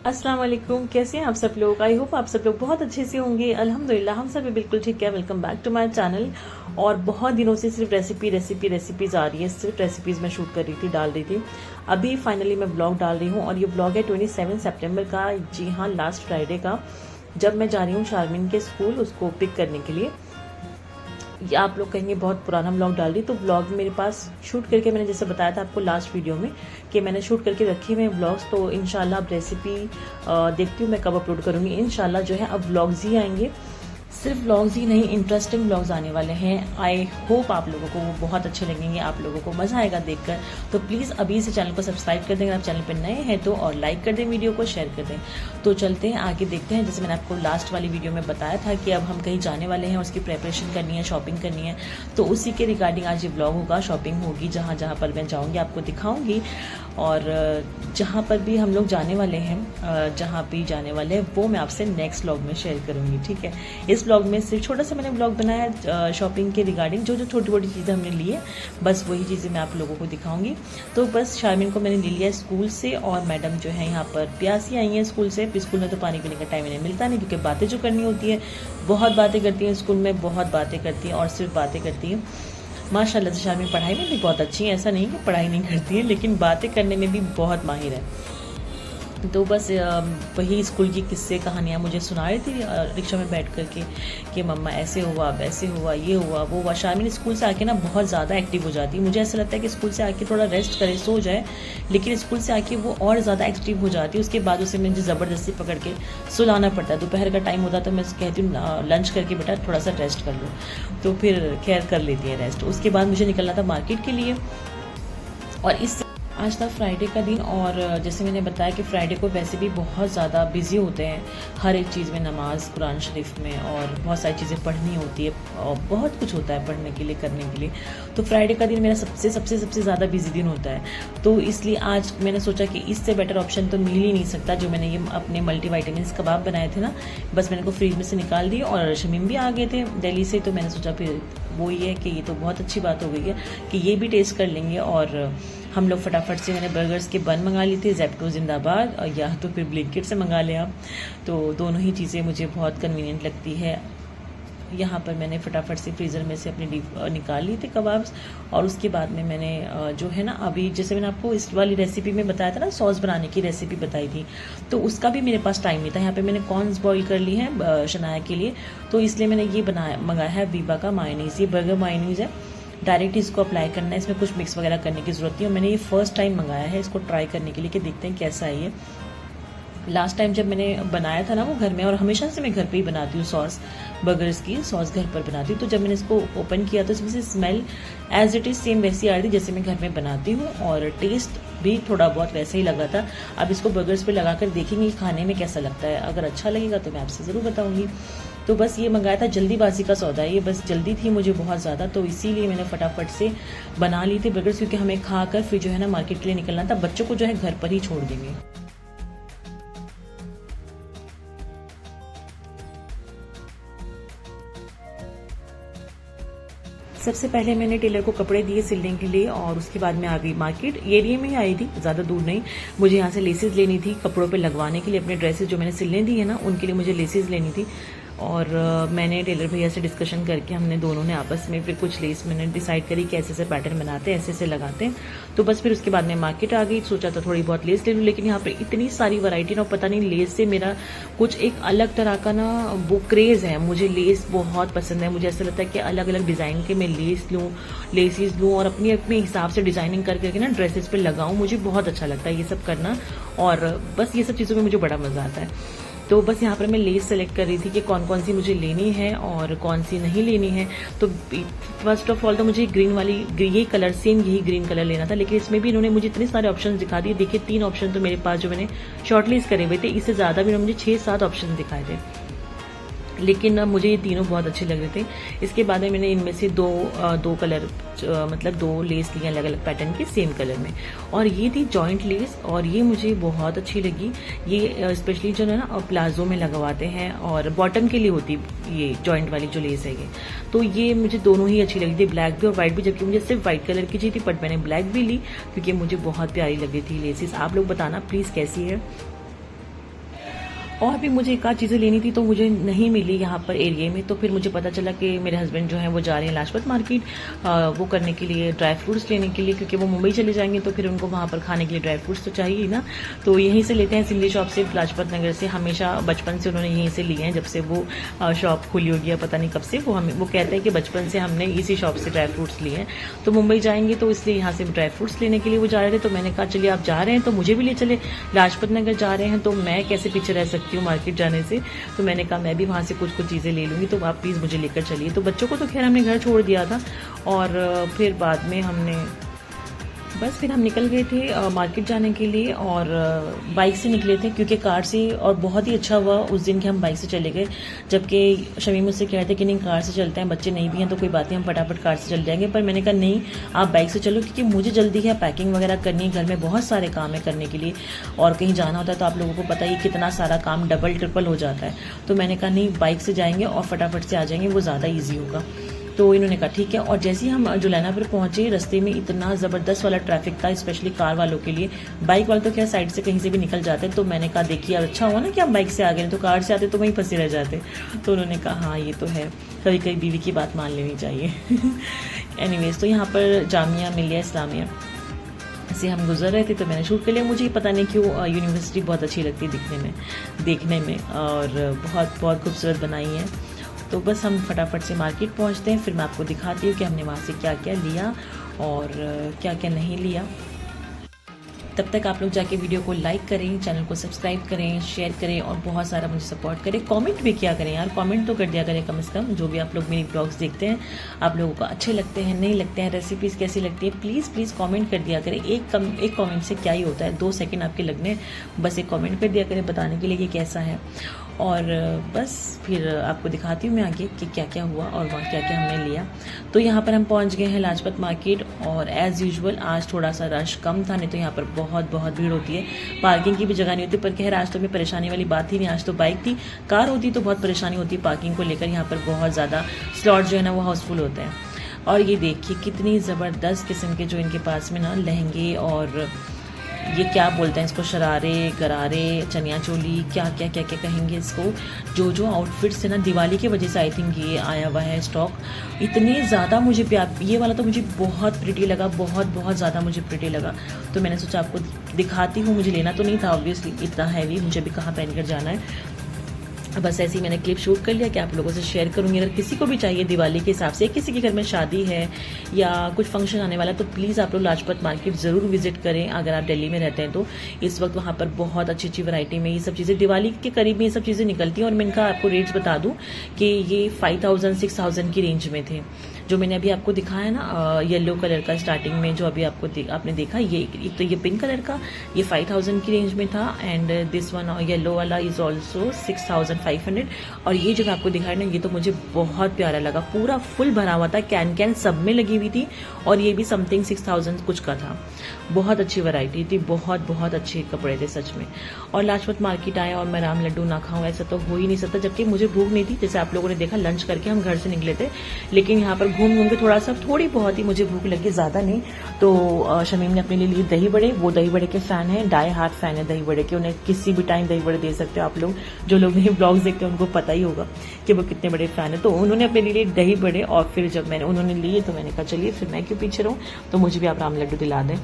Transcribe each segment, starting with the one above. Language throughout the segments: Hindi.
अस्सलाम वालेकुम। कैसे हैं आप सब लोग? आई होप आप सब लोग बहुत अच्छे से होंगे। अल्हम्दुलिल्लाह हम सब भी बिल्कुल ठीक है। Welcome back to my channel. और बहुत दिनों से सिर्फ रेसिपीज़ आ रही है, सिर्फ रेसिपीज़ मैं शूट कर रही थी, डाल रही थी। अभी फाइनली मैं ब्लॉग डाल रही हूँ और ये ब्लॉग है 27 सितंबर का। जी हाँ, लास्ट फ्राइडे का, जब मैं जा रही हूँ शारमीन के स्कूल उसको पिक करने के लिए। ये आप लोग कहेंगे बहुत पुराना ब्लॉग डाल रही, तो ब्लॉग मेरे पास शूट करके मैंने जैसे बताया था आपको लास्ट वीडियो में कि मैंने शूट करके रखे हुए ब्लॉग्स। तो इंशाल्लाह अब रेसिपी देखती हूँ मैं कब अपलोड करूँगी। इंशाल्लाह जो है अब ब्लॉग्स ही आएंगे, सिर्फ व्लॉग्स ही नहीं, इंटरेस्टिंग व्लॉग्स आने वाले हैं। आई होप आप लोगों को वो बहुत अच्छे लगेंगे, आप लोगों को मज़ा आएगा देखकर। तो प्लीज़ अभी से चैनल को सब्सक्राइब कर दें अगर आप चैनल पर नए हैं तो, और लाइक कर दें, वीडियो को शेयर कर दें। तो चलते हैं आगे, देखते हैं। जैसे मैंने आपको लास्ट वाली वीडियो में बताया था कि अब हम कहीं जाने वाले हैं, उसकी प्रेपरेशन करनी है, शॉपिंग करनी है, तो उसी के रिगार्डिंग आज ये ब्लॉग होगा। शॉपिंग होगी, जहाँ जहाँ पर मैं जाऊँगी आपको दिखाऊँगी। और जहाँ पर भी हम लोग जाने वाले हैं, जहाँ भी जाने वाले हैं वो मैं आपसे नेक्स्ट व्लॉग में शेयर करूँगी, ठीक है। इस व्लॉग में सिर्फ छोटा सा मैंने व्लॉग बनाया शॉपिंग के रिगार्डिंग, जो जो छोटी छोटी चीज़ें हमने ली है, बस वही चीज़ें मैं आप लोगों को दिखाऊंगी। तो बस शारमीन को मैंने ले लिया स्कूल से, और मैडम जो है यहाँ पर प्यासी आई हैं स्कूल से। स्कूल में तो पानी पीने का टाइम इन्हें मिलता नहीं, क्योंकि बातें जो करनी होती है, बहुत बातें करती हैं स्कूल में, बहुत बातें करती हैं और सिर्फ बातें करती हैं। माशाल्लाह से शारमीन पढ़ाई में भी बहुत अच्छी है, ऐसा नहीं कि पढ़ाई नहीं करती है, लेकिन बातें करने में भी बहुत माहिर है। तो बस वही स्कूल की किस्से कहानियाँ मुझे सुना रही थी रिक्शा में बैठ करके कि मम्मा ऐसे हुआ, वैसे हुआ, ये हुआ, वो हुआ। शारमीन स्कूल से आके ना बहुत ज़्यादा एक्टिव हो जाती है। मुझे ऐसा लगता है कि स्कूल से आके थोड़ा रेस्ट करे, सो जाए, लेकिन स्कूल से आके वो और ज़्यादा एक्टिव हो जाती है। उसके बाद उसे मुझे ज़बरदस्ती पकड़ के सुलाना पड़ता है। दोपहर का टाइम होता तो मैं कहती हूँ लंच करके बेटा थोड़ा सा रेस्ट कर लो, तो फिर खैर कर लेती है रेस्ट। उसके बाद मुझे निकलना था मार्केट के लिए, और इस आज था फ्राइडे का दिन। और जैसे मैंने बताया कि फ्राइडे को वैसे भी बहुत ज़्यादा बिजी होते हैं हर एक चीज़ में, नमाज, कुरान शरीफ में, और बहुत सारी चीज़ें पढ़नी होती है, और बहुत कुछ होता है पढ़ने के लिए, करने के लिए। तो फ्राइडे का दिन मेरा सबसे सबसे सबसे ज़्यादा बिजी दिन होता है। तो इसलिए आज मैंने सोचा कि इससे बेटर ऑप्शन तो मिल ही नहीं सकता। जो मैंने ये अपने मल्टीविटामिन्स कबाब बनाए थे ना, बस मैंने को फ्रिज में से निकाल दिए, और शमीम भी आ गए थे दिल्ली से, तो मैंने सोचा फिर वो ये है कि ये तो बहुत अच्छी बात हो गई है कि ये भी टेस्ट कर लेंगे। और हम लोग फटाफट से, मैंने बर्गर्स के बन मंगा ली थी, जेप्टो जिंदाबाद, या तो फिर ब्लिंकिट से मंगा लें आप। तो दोनों ही चीज़ें मुझे बहुत कन्वीनियंट लगती है। यहाँ पर मैंने फटाफट से फ्रीज़र में से अपनी निकाल ली थी कबाब्स। और उसके बाद में मैंने जो है ना, अभी जैसे मैंने आपको इस वाली रेसिपी में बताया था ना, सॉस बनाने की रेसिपी बताई थी, तो उसका भी मेरे पास टाइम नहीं था। यहाँ पे मैंने कॉर्न्स बॉईल कर ली हैं शनाया के लिए, तो इसलिए मैंने ये मंगाया है वीबा का मायोनीज़। ये बर्गर मायोनीज़ है, डायरेक्ट इसको अप्लाई करना है, इसमें कुछ मिक्स वगैरह करने की ज़रूरत नहीं है। मैंने ये फर्स्ट टाइम मंगाया है इसको ट्राई करने के लिए कि देखते हैं कैसा है ये। लास्ट टाइम जब मैंने बनाया था ना वो घर में, और हमेशा से मैं घर पे ही बनाती हूँ सॉस, बर्गर्स की सॉस घर पर बनाती हूँ। तो जब मैंने इसको ओपन किया तो इसमें से smell as it is same वैसी आ रही थी जैसे मैं घर में बनाती हूँ, और टेस्ट भी थोड़ा बहुत वैसे ही लगा था। अब इसको बर्गर्स पे लगा कर देखेंगे खाने में कैसा लगता है। अगर अच्छा लगेगा तो मैं आपसे ज़रूर बताऊँगी। तो बस ये मंगाया था, जल्दीबाजी का सौदा है ये, बस जल्दी थी मुझे बहुत ज़्यादा, तो इसीलिए मैंने फटाफट से बना ली थी बर्गर्स, क्योंकि हमें खा कर फिर जो है ना मार्केट के लिए निकलना था। बच्चों को जो है घर पर ही छोड़ देंगे। सबसे पहले मैंने टेलर को कपड़े दिए सिलने के लिए, और उसके बाद मैं आ गई मार्केट। एरिया में ही आई थी, ज़्यादा दूर नहीं। मुझे यहाँ से लेसेस लेनी थी कपड़ों पे लगवाने के लिए, अपने ड्रेसेस जो मैंने सिलने दी है ना, उनके लिए मुझे लेसेस लेनी थी। और मैंने टेलर भैया से डिस्कशन करके हमने दोनों ने आपस में फिर कुछ लेस मैंने डिसाइड करी कि ऐसे ऐसे पैटर्न बनाते हैं, ऐसे ऐसे लगाते हैं। तो बस फिर उसके बाद मैं मार्केट आ गई, सोचा था थोड़ी बहुत लेस ले लूँ, लेकिन यहाँ पर इतनी सारी वैरायटी ना, पता नहीं लेस से मेरा कुछ एक अलग तरह का ना वो क्रेज़ है। मुझे लेस बहुत पसंद है, मुझे ऐसा लगता है कि अलग अलग डिज़ाइन के मैं लेस लूँ, लेसिस लूँ, और अपने अपने हिसाब से डिज़ाइनिंग करके ना ड्रेसेस पे लगाऊँ। मुझे बहुत अच्छा लगता है ये सब करना, और बस ये सब चीज़ों में मुझे बड़ा मज़ा आता है। तो बस यहाँ पर मैं लेस सेलेक्ट कर रही थी कि कौन कौन सी मुझे लेनी है और कौन सी नहीं लेनी है। तो फर्स्ट ऑफ ऑल तो मुझे ग्रीन वाली, ये कलर सेम यही ग्रीन कलर लेना था, लेकिन इसमें भी इन्होंने मुझे इतने सारे ऑप्शन दिखा दिए। देखिए 3 ऑप्शन तो मेरे पास जो मैंने शॉर्टलिस्ट करे हुए थे, इससे ज़्यादा भी इन्होंने मुझे 6-7 ऑप्शन दिखाए थे, लेकिन मुझे ये तीनों बहुत अच्छे लग रहे थे। इसके बाद में मैंने इनमें से दो कलर, मतलब 2 लेस लिए अलग अलग पैटर्न के सेम कलर में, और ये थी जॉइंट लेस, और ये मुझे बहुत अच्छी लगी। ये स्पेशली जो है ना प्लाजो में लगवाते हैं, और बॉटम के लिए होती ये जॉइंट वाली जो लेस है ये। तो ये मुझे दोनों ही अच्छी लगी थी, ब्लैक भी और व्हाइट भी, जबकि मुझे सिर्फ व्हाइट कलर की चाहिए थी, बट मैंने ब्लैक भी ली क्योंकि मुझे बहुत प्यारी लग रही थी लेसिस। आप लोग बताना प्लीज़ कैसी है। और भी मुझे एक आध चीज़ें लेनी थी तो मुझे नहीं मिली यहाँ पर एरिया में। तो फिर मुझे पता चला कि मेरे हस्बैंड जो हैं वो जा रहे हैं लाजपत मार्केट वो करने के लिए, ड्राई फ्रूट्स लेने के लिए, क्योंकि वो मुंबई चले जाएंगे तो फिर उनको वहाँ पर खाने के लिए ड्राई फ्रूट्स तो चाहिए ना। तो यहीं से लेते हैं, सिंधी शॉप से, लाजपत नगर से। हमेशा बचपन से उन्होंने यहीं से लिए हैं, जब से वो शॉप खुली होगी या पता नहीं कब से। वो कहते हैं कि बचपन से हमने इसी शॉप से ड्राई फ्रूट्स लिए हैं। तो मुंबई जाएंगे तो इसलिए यहाँ से ड्राई फ्रूट्स लेने के लिए वो जा रहे थे। तो मैंने कहा चलिए आप जा रहे हैं तो मुझे भी ले चले, लाजपत नगर जा रहे हैं तो मैं कैसे पीछे रह सकती हूँ मार्केट जाने से। तो मैंने कहा मैं भी वहाँ से कुछ कुछ चीज़ें ले लूँगी, तो आप प्लीज़ मुझे लेकर चलिए। तो बच्चों को तो खैर हमने घर छोड़ दिया था और फिर बाद में फिर हम निकल गए थे मार्केट जाने के लिए और बाइक से निकले थे क्योंकि कार से, और बहुत ही अच्छा हुआ उस दिन कि हम बाइक से चले गए। जबकि शमीम मुझसे कह रहे थे कि नहीं कार से चलते हैं, बच्चे नहीं भी हैं तो कोई बात नहीं, हम फटाफट कार से चल जाएंगे। पर मैंने कहा नहीं, आप बाइक से चलो क्योंकि मुझे जल्दी है, पैकिंग वगैरह करनी है, घर में बहुत सारे काम है करने के लिए और कहीं जाना होता है तो आप लोगों को पता ही कितना सारा काम डबल ट्रिपल हो जाता है। तो मैंने कहा नहीं, बाइक से जाएंगे और फटाफट से आ जाएंगे, वो ज़्यादा ईजी होगा। तो इन्होंने कहा ठीक है। और जैसे ही हम जुलैना पर पहुंचे, रास्ते में इतना ज़बरदस्त वाला ट्रैफिक था, स्पेशली कार वालों के लिए। बाइक वाले तो क्या साइड से कहीं से भी निकल जाते हैं। तो मैंने कहा देखिए अच्छा हुआ ना कि हम बाइक से आ गए, तो कार से आते तो वहीं फंसे रह जाते। तो उन्होंने कहा हाँ ये तो है, कभी कभी बीवी की बात मान लेनी चाहिए। एनीवेज, तो यहाँ पर जामिया मिलिया इस्लामिया से हम गुजर रहे थे तो मैंने शूट कर लिया। मुझे पता नहीं क्यों यूनिवर्सिटी बहुत अच्छी लगती है देखने में और बहुत बहुत खूबसूरत बनाई है। तो बस हम फटाफट से मार्केट पहुंचते हैं, फिर मैं आपको दिखाती हूँ कि हमने वहाँ से क्या क्या लिया और क्या क्या नहीं लिया। तब तक आप लोग जाके वीडियो को लाइक करें, चैनल को सब्सक्राइब करें, शेयर करें और बहुत सारा मुझे सपोर्ट करें। कमेंट भी किया करें यार, कमेंट तो कर दिया करें कम से कम। जो भी आप लोग मेरी ब्लॉग्स देखते हैं, आप लोगों को अच्छे लगते हैं नहीं लगते हैं, रेसिपीज़ कैसी लगती है, प्लीज़ कमेंट कर दिया करें। एक कमेंट से क्या ही होता है, 2 सेकंड आपके लगने, बस एक कमेंट कर दिया करें बताने के लिए कि कैसा है। और बस फिर आपको दिखाती हूँ मैं आगे कि क्या क्या हुआ और वहाँ क्या क्या हमने लिया। तो यहाँ पर हम पहुँच गए हैं लाजपत मार्केट और एज़ यूजुअल आज थोड़ा सा रश कम था, नहीं तो यहाँ पर बहुत भीड़ होती है, पार्किंग की भी जगह नहीं होती। पर खैर आज तो में परेशानी वाली बात ही नहीं, आज तो बाइक थी, कार होती तो बहुत परेशानी होती पार्किंग को लेकर। यहाँ पर बहुत ज़्यादा स्लॉट जो है ना वो हाउसफुल होते हैं। और ये देखिए कितनी ज़बरदस्त किस्म के जो इनके पास में ना लहंगे और ये क्या बोलते हैं इसको, शरारे गरारे चनिया चोली, क्या कहेंगे इसको, जो आउटफिट्स है ना दिवाली की वजह से आई थिंक ये आया हुआ है स्टॉक। इतने ज़्यादा मुझे ये वाला तो मुझे बहुत प्रिटी लगा, बहुत ज़्यादा मुझे प्रिटी लगा। तो मैंने सोचा आपको दिखाती हूँ। मुझे लेना तो नहीं था ऑब्वियसली, इतना हैवी मुझे भी कहाँ पहन कर जाना है। बस ऐसे ही मैंने क्लिप शूट कर लिया कि आप लोगों से शेयर करूंगी। अगर किसी को भी चाहिए दिवाली के हिसाब से, किसी के घर में शादी है या कुछ फंक्शन आने वाला है तो प्लीज़ आप लोग लाजपत मार्केट ज़रूर विजिट करें। अगर आप दिल्ली में रहते हैं तो इस वक्त वहाँ पर बहुत अच्छी वैरायटी में ये सब चीज़ें दिवाली के करीब में ये सब चीज़ें निकलती हैं। और मैं इनका आपको रेट्स बता दूँ कि ये 5000-6000 की रेंज में थे। जो मैंने अभी आपको दिखाया ना येलो कलर का स्टार्टिंग में, जो अभी आपने देखा, ये एक तो ये पिंक कलर का, ये 5000 की रेंज में था। एंड दिस वन येलो वाला इज ऑल्सो 6500। और ये जो आपको दिखाया ना, ये तो मुझे बहुत प्यारा लगा, पूरा फुल भरा हुआ था, कैन सब में लगी हुई थी और ये भी समथिंग 6000 कुछ का था। बहुत अच्छी वैरायटी थी, बहुत अच्छे कपड़े थे सच में। और लाजपत मार्केट आया और मैं राम लड्डू ना खाऊं ऐसा तो हो ही नहीं सकता, जबकि मुझे भूख नहीं थी। जैसे आप लोगों ने देखा लंच करके हम घर से निकले थे, लेकिन यहाँ पर घूम के थोड़ी बहुत ही मुझे भूख लगी, ज़्यादा नहीं। तो शमीम ने अपने लिए लिए दही बड़े, वो दही बड़े के फ़ैन है, डाई हार्ट फ़ैन है दही बड़े के, उन्हें किसी भी टाइम दही बड़े दे सकते हो आप लोग। जो लोग मेरे ब्लॉग्स देखते हैं उनको पता ही होगा कि वो कितने बड़े फ़ैन है। तो उन्होंने अपने लिए दही बड़े और फिर जब उन्होंने लिए तो मैंने कहा चलिए फिर मैं क्यों पीछे रहूँ, तो मुझे भी आप राम लड्डू दिला दें।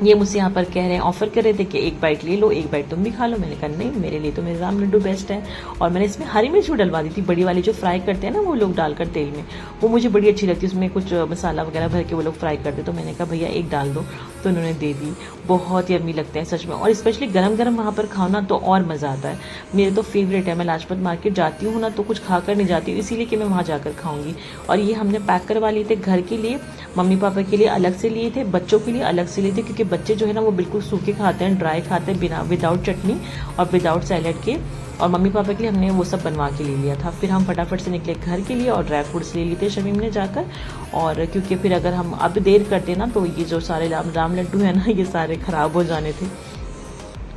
ये मुझसे यहाँ पर कह रहे हैं, ऑफर कर रहे थे कि एक बाइट ले लो, एक बाइट तुम भी खा लो। मैंने कहा नहीं, मेरे लिए तो मेरे राम लड्डू बेस्ट है। और मैंने इसमें हरी मिर्च भी डलवा दी थी, बड़ी वाली जो फ्राई करते हैं ना वो लोग डालकर तेल में, वो मुझे बड़ी अच्छी लगती है। उसमें कुछ मसाला वगैरह भर के वो लोग फ्राई करते, तो मैंने कहा भैया एक डाल दो, तो उन्होंने दे दी। बहुत यम्मी लगते हैं सच में, और स्पेशली गरम वहाँ पर खाओ ना तो और मज़ा आता है। मेरे तो फेवरेट है, मैं लाजपत मार्केट जाती हूँ ना तो कुछ खाकर नहीं जाती हूँ, इसीलिए कि मैं वहाँ जाकर खाऊंगी। और ये हमने पैक करवा लिए थे घर के लिए, मम्मी पापा के लिए अलग से लिए थे, बच्चों के लिए अलग से लिए थे, क्योंकि बच्चे जो है ना वो बिल्कुल सूखे खाते हैं, ड्राई खाते हैं, बिना विदाउट चटनी और विदाउट सैलेड के। और मम्मी पापा के लिए हमने वो सब बनवा के ले लिया था। फिर हम फटाफट से निकले घर के लिए और ड्राई फ्रूट्स ले लिए थे शमीम ने जाकर। और क्योंकि फिर अगर हम अब देर करते ना तो ये जो सारे राम लड्डू है ना ये सारे ख़राब हो जाने थे।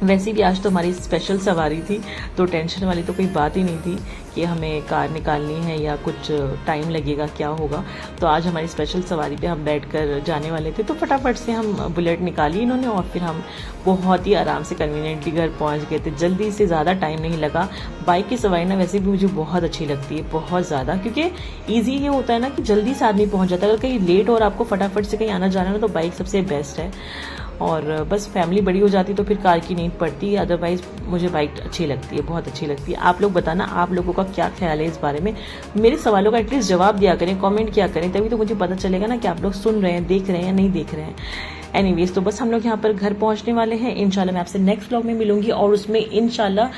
वैसे भी आज तो हमारी स्पेशल सवारी थी, तो टेंशन वाली तो कोई बात ही नहीं थी कि हमें कार निकालनी है या कुछ टाइम लगेगा क्या होगा। तो आज हमारी स्पेशल सवारी पे हम बैठकर जाने वाले थे, तो फटाफट से हम बुलेट निकाली इन्होंने और फिर हम बहुत ही आराम से कन्वीनियंटली घर पहुंच गए थे। जल्दी से, ज़्यादा टाइम नहीं लगा। बाइक की सवारी ना वैसे भी मुझे बहुत अच्छी लगती है, बहुत ज़्यादा, क्योंकि ईजी ये होता है ना कि जल्दी से आदमी पहुँच जाता है। अगर कहीं लेट और आपको फटाफट से कहीं आना जाना है ना, तो बाइक सबसे बेस्ट है। और बस फैमिली बड़ी हो जाती तो फिर कार की नीड पड़ती, अदरवाइज़ मुझे बाइक अच्छी लगती है, बहुत अच्छी लगती है। आप लोग बताना आप लोगों का क्या ख्याल है इस बारे में। मेरे सवालों का एटलीस्ट जवाब दिया करें, कमेंट किया करें, तभी तो मुझे पता चलेगा ना कि आप लोग सुन रहे हैं, देख रहे हैं या नहीं देख रहे हैं। एनीवेज, तो बस हम लोग यहाँ पर घर पहुँचने वाले हैं। इंशाल्लाह मैं आपसे नेक्स्ट व्लॉग में मिलूंगी और उसमें इंशाल्लाह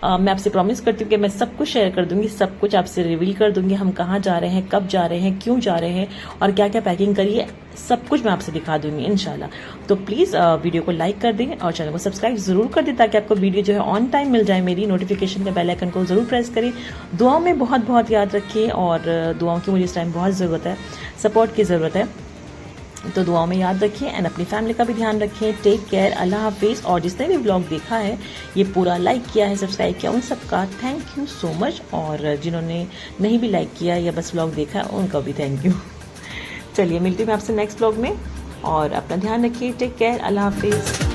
मैं आपसे प्रॉमिस करती हूँ कि मैं सब कुछ शेयर कर दूंगी, सब कुछ आपसे रिवील कर दूंगी। हम कहाँ जा रहे हैं, कब जा रहे हैं, क्यों जा रहे हैं और क्या क्या पैकिंग करी है, सब कुछ मैं आपसे दिखा दूंगी इंशाल्लाह। तो प्लीज़ वीडियो को लाइक कर दें और चैनल को सब्सक्राइब जरूर कर दें ताकि आपको वीडियो जो है ऑन टाइम मिल जाए। मेरी नोटिफिकेशन के बेल आइकन को जरूर प्रेस करें। दुआओं में बहुत बहुत याद रखिए और दुआओं की मुझे इस टाइम बहुत ज़रूरत है, सपोर्ट की ज़रूरत है, तो दुआओं में याद रखिए एंड अपनी फैमिली का भी ध्यान रखें। टेक केयर, अल्लाह हाफिज़। और जिसने भी ब्लॉग देखा है, ये पूरा लाइक किया है, सब्सक्राइब किया, उन सबका थैंक यू सो मच। और जिन्होंने नहीं भी लाइक किया या बस ब्लॉग देखा है, उनका भी थैंक यू। चलिए मिलती हूँ मैं आपसे नेक्स्ट ब्लॉग में और अपना ध्यान रखिए। टेक केयर, अल्लाह हाफिज़।